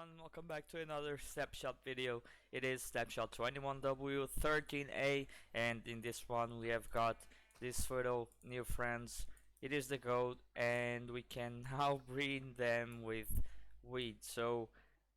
everyone, welcome back to another snapshot video. It is snapshot 21W13A, and in this one we have got this photo, new friends. It is the goat, and we can now breed them with weed. So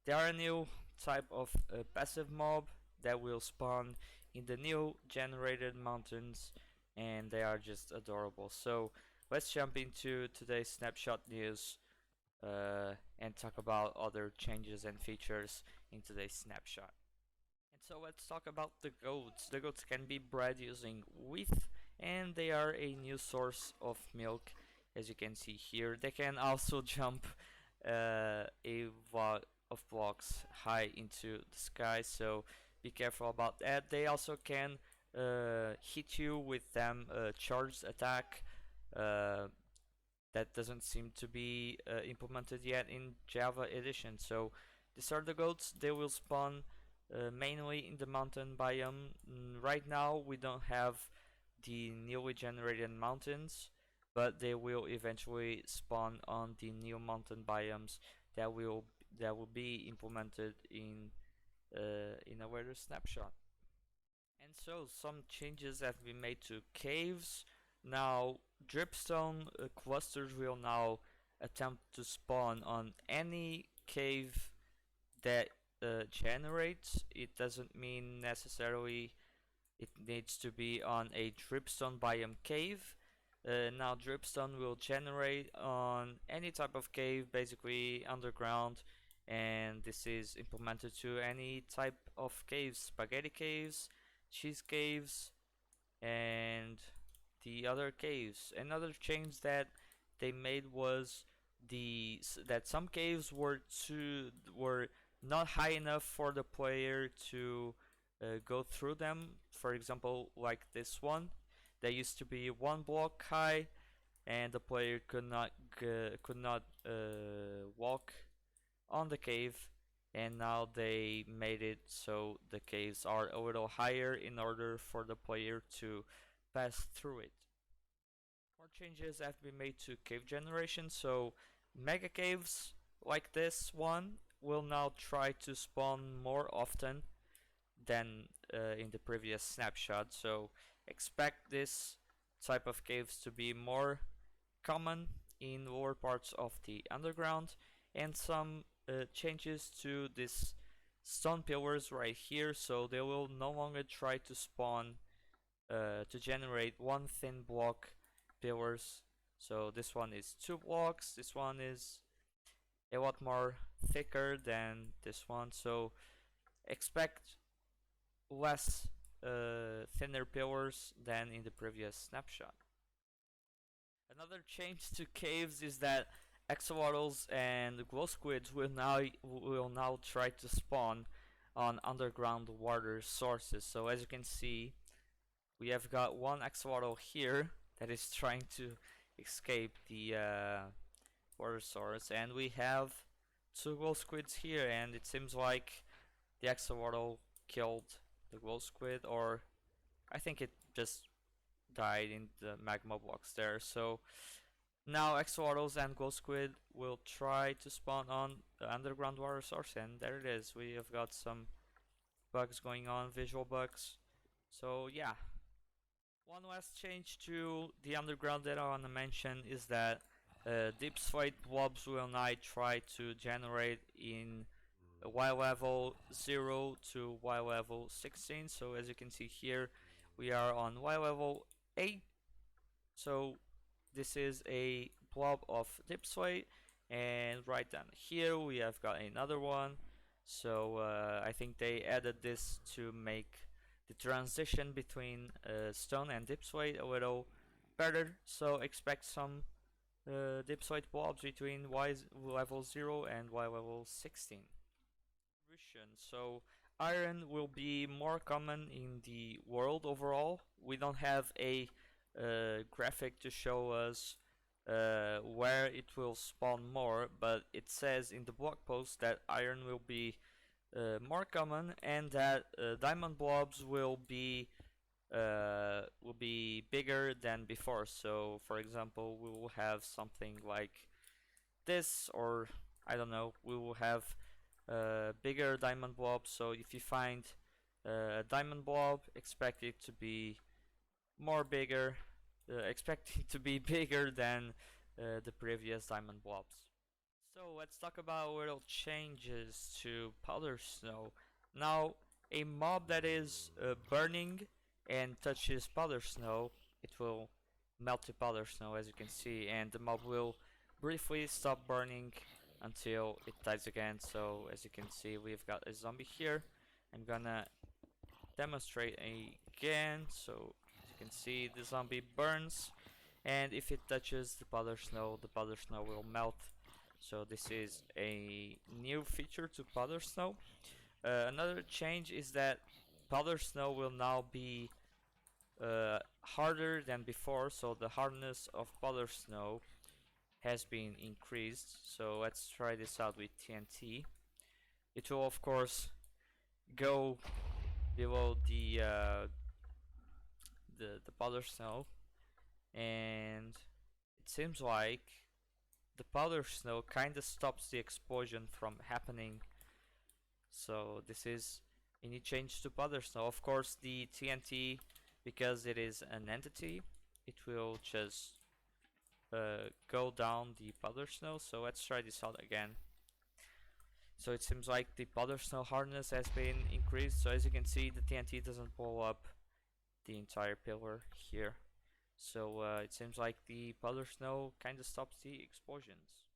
they are a new type of passive mob that will spawn in the new generated mountains, and they are just adorable. So let's jump into today's snapshot news and talk about other changes and features in today's snapshot. And so let's talk about the goats. The goats can be bred using wheat, and they are a new source of milk, as you can see here. They can also jump a lot of blocks high into the sky, so be careful about that. They also can hit you with them charged attack. That doesn't seem to be implemented yet in Java edition. So these are the goats. They will spawn mainly in the mountain biome. Right now we don't have the newly generated mountains, but they will eventually spawn on the new mountain biomes that will be implemented in a later snapshot. And so some changes have been made to caves. Now dripstone clusters will now attempt to spawn on any cave that generates. It doesn't mean necessarily it needs to be on a dripstone biome cave. Now dripstone will generate on any type of cave, basically underground, and this is implemented to any type of caves: spaghetti caves, cheese caves, and the other caves. Another change that they made was that some caves were not high enough for the player to go through them. For example, like this one, that used to be 1 block high, and the player could not walk on the cave. And now they made it so the caves are a little higher in order for the player to pass through it. More changes have been made to cave generation, so mega caves like this one will now try to spawn more often than in the previous snapshot, so expect this type of caves to be more common in lower parts of the underground. And some changes to these stone pillars right here, so they will no longer try to spawn to generate one thin block pillars. So this one is 2 blocks, this one is a lot more thicker than this one, so expect less thinner pillars than in the previous snapshot. Another change to caves is that axolotls and glow squids will now try to spawn on underground water sources. So as you can see, we have got one axolotl here that is trying to escape the water source, and we have 2 glow squids here, and it seems like the axolotl killed the glow squid, or I think it just died in the magma blocks there. So now axolotls and glow squid will try to spawn on the underground water source, and there it is. We have got some bugs going on, visual bugs. So yeah. One last change to the underground that I want to mention is that deep slate blobs will now try to generate in Y level 0 to Y level 16. So as you can see here, we are on Y level 8. So this is a blob of deep slate, and right down here we have got another one. So I think they added this to make the transition between stone and deep slate a little better. So expect some deep slate blobs between Y level 0 and Y level 16. So iron will be more common in the world overall. We don't have a graphic to show us where it will spawn more, but it says in the blog post that iron will be more common, and that diamond blobs will be bigger than before. So for example, we will have something like this, or I don't know, we will have bigger diamond blob. So if you find a diamond blob, expect it to be more bigger, expect it to be bigger than the previous diamond blobs. So let's talk about little changes to powder snow. Now, a mob that is burning and touches powder snow, it will melt the powder snow, as you can see, and the mob will briefly stop burning until it dies again. So as you can see, we've got a zombie here. I'm gonna demonstrate again. So as you can see, the zombie burns, and if it touches the powder snow will melt. So this is a new feature to powder snow. Another change is that powder snow will now be harder than before. So the hardness of powder snow has been increased. So let's try this out with TNT. It will of course go below the powder snow, and it seems like the powder snow kind of stops the explosion from happening. So this is a new change to powder snow. Of course, the TNT, because it is an entity, it will just go down the powder snow. So let's try this out again. So it seems like the powder snow hardness has been increased. So as you can see, the TNT doesn't blow up the entire pillar here. So it seems like the powder snow kind of stops the explosions.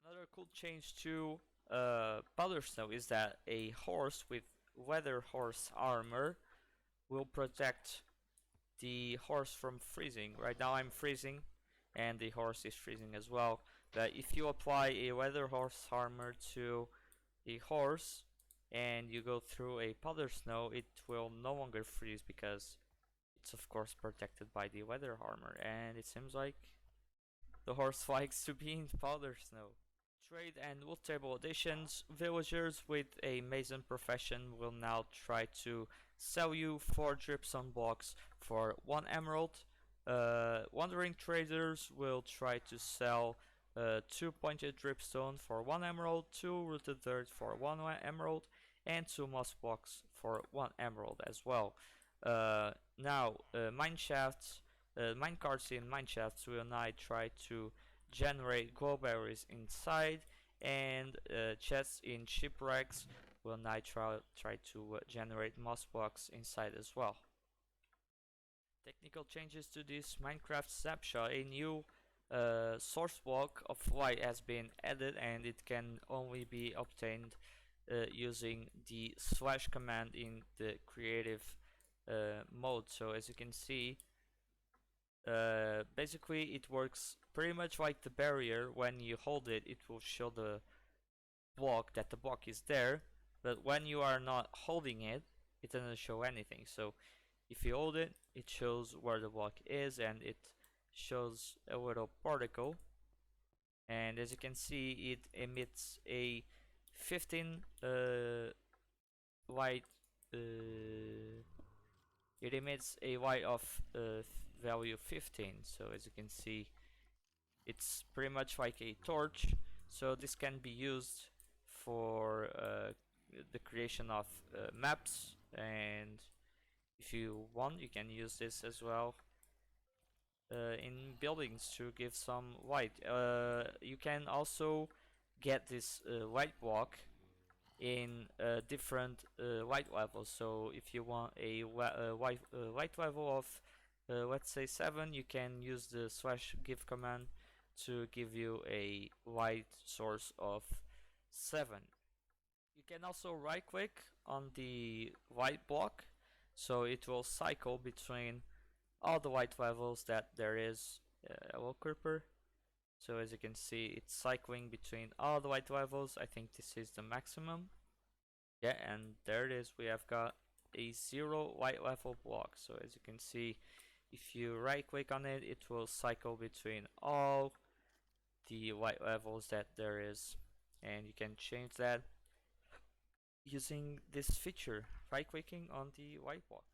Another cool change to powder snow is that a horse with weather horse armor will protect the horse from freezing. Right now I'm freezing and the horse is freezing as well. But if you apply a weather horse armor to a horse and you go through a powder snow, it will no longer freeze because it's of course protected by the weather armor, and it seems like the horse likes to be in powder snow. Trade and wood table additions. Villagers with a mason profession will now try to sell you 4 dripstone blocks for 1 emerald. Wandering traders will try to sell 2 pointed dripstone for 1 emerald, 2 rooted dirt for 1 emerald, and 2 moss blocks for 1 emerald as well. Now, mine carts in mine shafts will now try to generate glowberries inside, and chests in shipwrecks will now try to generate moss blocks inside as well. Technical changes to this Minecraft snapshot. A new source block of light has been added, and it can only be obtained using the slash command in the creative mode. So as you can see, basically it works pretty much like the barrier. When you hold it, it will show the block that the block is there, but when you are not holding it, it doesn't show anything. So if you hold it, it shows where the block is, and it shows a little particle, and as you can see, it emits a 15 light. It emits a light of value 15. So as you can see, it's pretty much like a torch. So this can be used for the creation of maps, and if you want, you can use this as well in buildings to give some light. You can also get this light block in different light levels. So if you want a light level of let's say 7, you can use the slash give command to give you a light source of 7. You can also right click on the light block, so it will cycle between all the light levels that there is. Hello creeper. So as you can see, it's cycling between all the light levels. I think this is the maximum. Yeah, and there it is. We have got a 0 light level block. So as you can see, if you right click on it, it will cycle between all the light levels that there is, and you can change that using this feature, right clicking on the light block.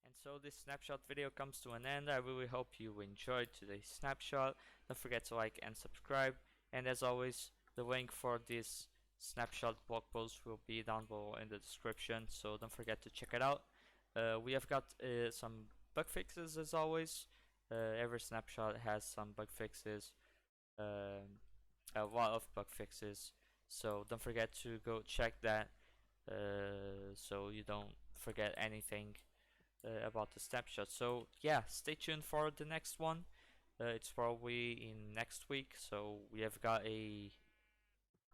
And so this snapshot video comes to an end. I really hope you enjoyed today's snapshot. Don't forget to like and subscribe, and as always, the link for this snapshot blog post will be down below in the description, so don't forget to check it out. We have got some bug fixes as always. Every snapshot has some bug fixes, a lot of bug fixes, so don't forget to go check that so you don't forget anything about the snapshot. So yeah, stay tuned for the next one. It's probably in next week, so we have got a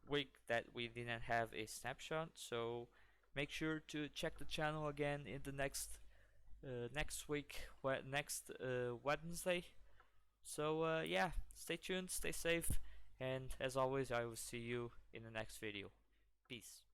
week that we didn't have a snapshot, so make sure to check the channel again in the next week, next Wednesday. So yeah, stay tuned, stay safe, and as always, I will see you in the next video. Peace.